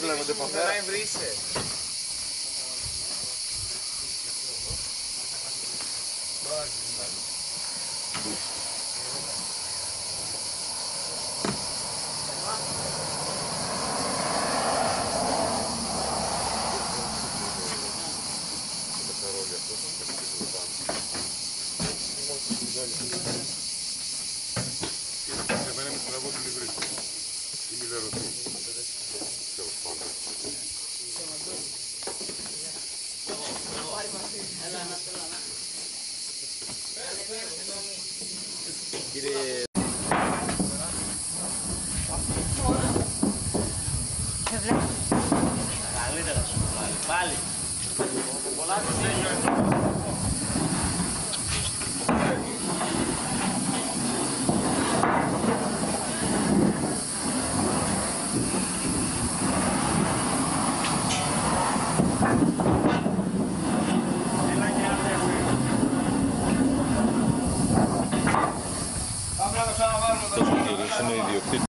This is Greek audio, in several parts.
λέγονται πατέρα. Καλύτερα σου πάλι. Είναι ιδιοκτήτη.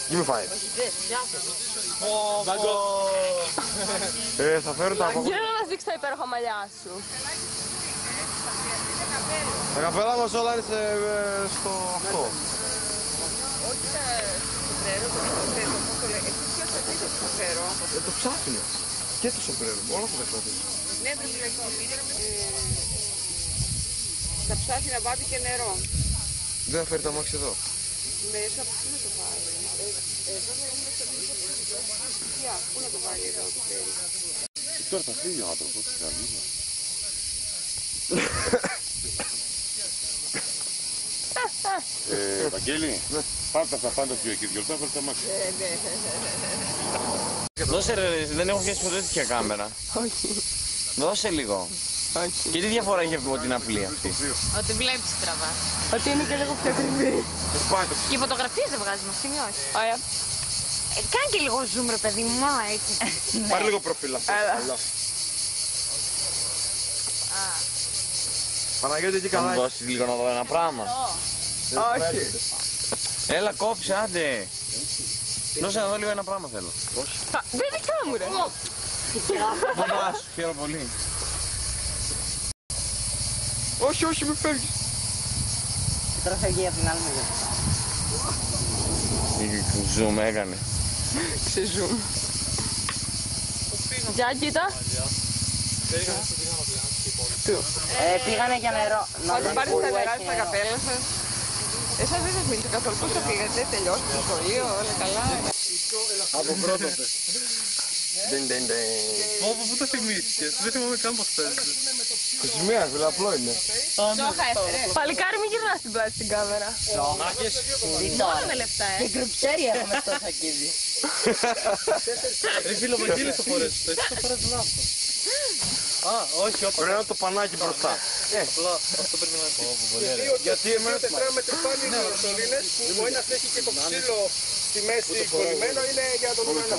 Give me five. Θα φέρω τα από... Για να μας δείξει τα υπέροχα μαλλιά σου. Τα καπέλα μας όλα είναι στο αυτό. Όχι το σοπρέρο, το σοπρέρο. Το ψάχνω. Και το σοπρέρο, όλα θα τα κρατήσω. Ναι, θα ψάχνει να βάλει και νερό. Δεν θα φέρει τα μάξι εδώ. Μέσα από πού να το βάλει. Εδώ θα είναι μέσα από πού να το βάλει εδώ το θέλει. Τώρα θα φύγει ο άνθρωπος, τι κάνει. Βαγγέλη, πάρτε αυτά πάντα πιο εκεί, διορτά, πάρτε τα μάξι. Δώσε ρε, δεν έχω πιάσει ποτέ τέτοια κάμερα. Όχι. Δώσε λίγο. Όχι. Και τι διαφορά έχει από την απλή αυτή. Ότι βλέπεις τραβά. Ότι είναι και λίγο πιο ακριβή. Και φωτογραφίες δεν βγάζει μας, είναι όχι. Ωραία. Κάνε και λίγο zoom ρε παιδί μου, έτσι. Πάρε λίγο προφίλ αυτό. Παναγιώτη, τι Θα μου καλά. δώσεις λίγο να δω ένα πράγμα. Όχι. Έλα κόψε, άντε. Δώσε να δω λίγο ένα πράγμα θέλω. Δεν δικά μου ρε. Μπαμπά σου, χαίρομαι πολύ. Όχι, όχι, μη φεύγεις. Τώρα φεύγει από την άλλη μεριά. Zoom έκανε. Ξεζούμ. Για κοίτα. Πήγανε για νερό. Όταν πάρεις τα νερά στα καπέλα σας. Εσάς δεν σας μίλησε καθόλου. Πώς θα πήγατε, τελειώσετε το σχολείο, όλα καλά. Από πρώτο. Πού το θυμήθηκες, δεν θυμάμαι καν πως παίζεις. 21, φίλε, απλό είναι. Παλικάρι μην γυρνάς την πλάτη στην κάμερα. Μόνο με λεφτά, Και γκρουπιέρι έχουμε στο σακίδι. Ρε φίλο, Βαγγέλη το φορές, εσύ το φορές λάθος. Α, όχι, πρέπει να το πανάκι μπροστά. Απλά, αυτό πρέπει να είναι. Γιατί εμένα το πράγμα με τρυπάνει σωλήνες που μπορεί να έχει και το ξύλο στη μέση κολλημένο είναι για τον ουρανό.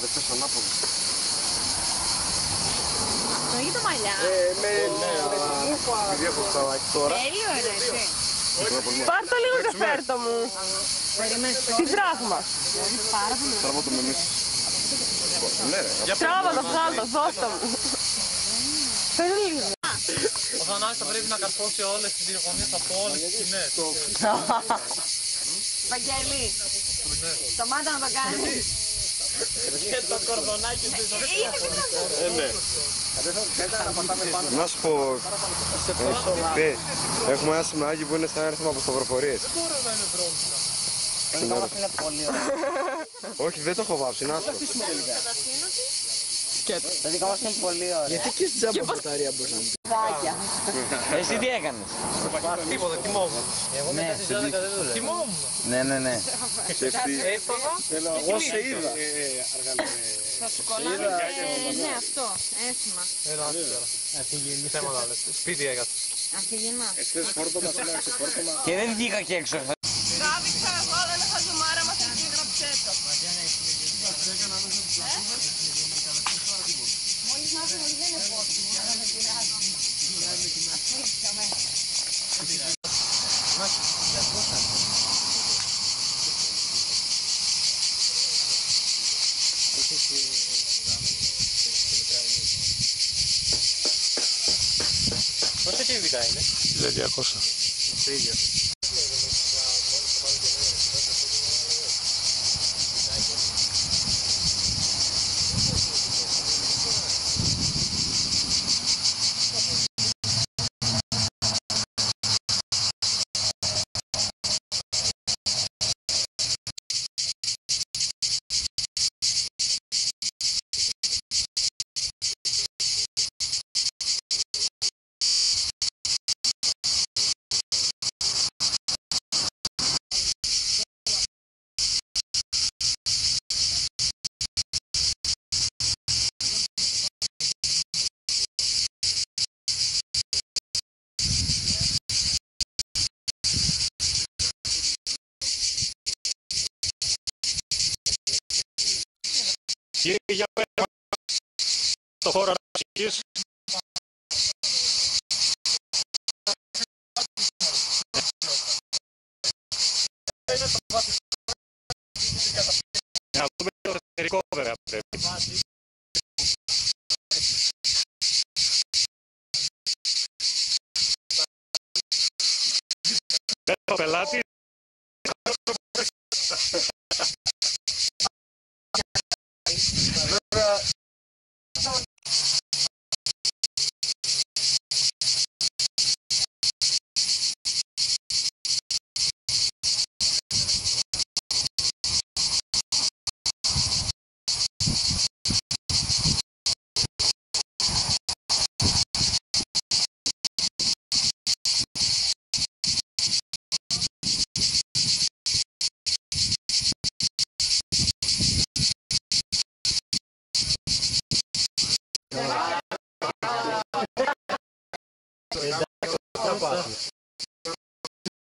Το ίδιο μαλλιά. Με μούφα. Επειδή έχω ψαλάκι τώρα. Τέλειο είναι, έτσι. Πάρ' το λίγο και φέρ' το μου. Τι δράχμα. Πάρα πολύ. Τραβώ το με εμείς. Ναι ρε. Τράβα το, βγάλ' το, δώσ' το μου. Φέρε λίγο. Ο Θανάσης θα πρέπει να καρφώσει όλες τις διαγωνίες από όλες τις σκηνές. Βαγγέλη, σταμάτα να το κάνεις. Και το κορδονάκι του. Ναι. Να σου πω, έχουμε ένα σημάδι που είναι σαν αριθμό από σταυροφορίες. Το δικό μας είναι πολύ ωραίο. Όχι, δεν το έχω βάψει, να σου. Το δικό μας είναι πολύ ωραίο. Γιατί και στην τζάμπα μπαταρία μπορείς να μου πεις. Εσύ τι έκανες. Τίποτα, κοιμόμουν. Εγώ μετά τις 12 δεν δούλευα. Κοιμόμουν. Ναι, ναι, ναι. Εγώ σε είδα. Θα σου κολλάνε ναι, αυτό, ένσημα. Έλα, θέματα λες. Σπίτι έκατσε. Αφηγηνά. Και δεν βγήκα και έξω. Τράβηξα εγώ, δεν έχω ζουμάρα, μας εγγύγραψε το. Μόλις μάθαμε ότι δεν είναι πόσιμο, αλλά δεν πειράζει. Πόσο κυβικά είναι? 1200. Το ίδιο. Κύριε, για πέρα το χώρο αναψυχής. Να δούμε το εσωτερικό βέβαια πρέπει. Δεν το πελάτη.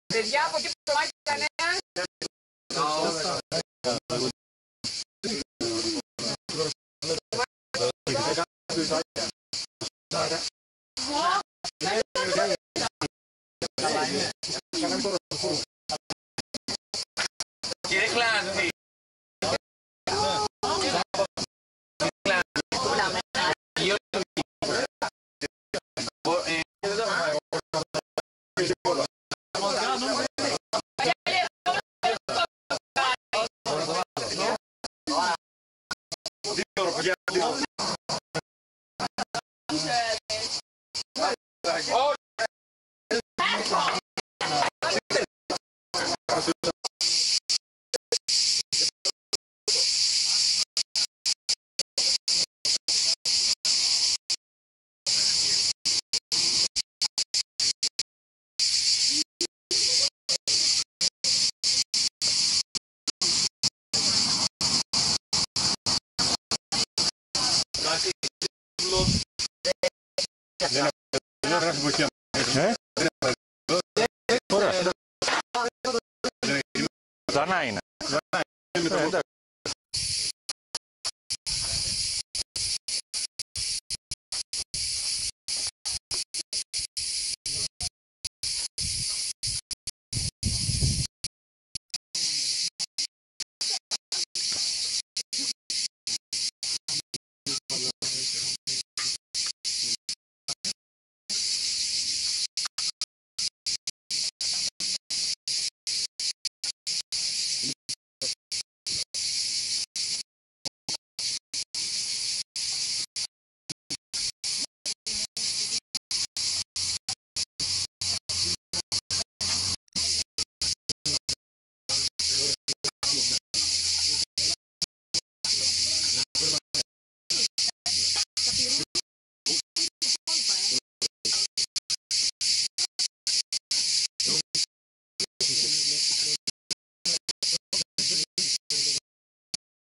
Παιδιά, από εκεί που το μάχει κανένας. Κύριε Κλάντη. Δεν γράφει βοηθεία. Ωραία. Ζανά είναι.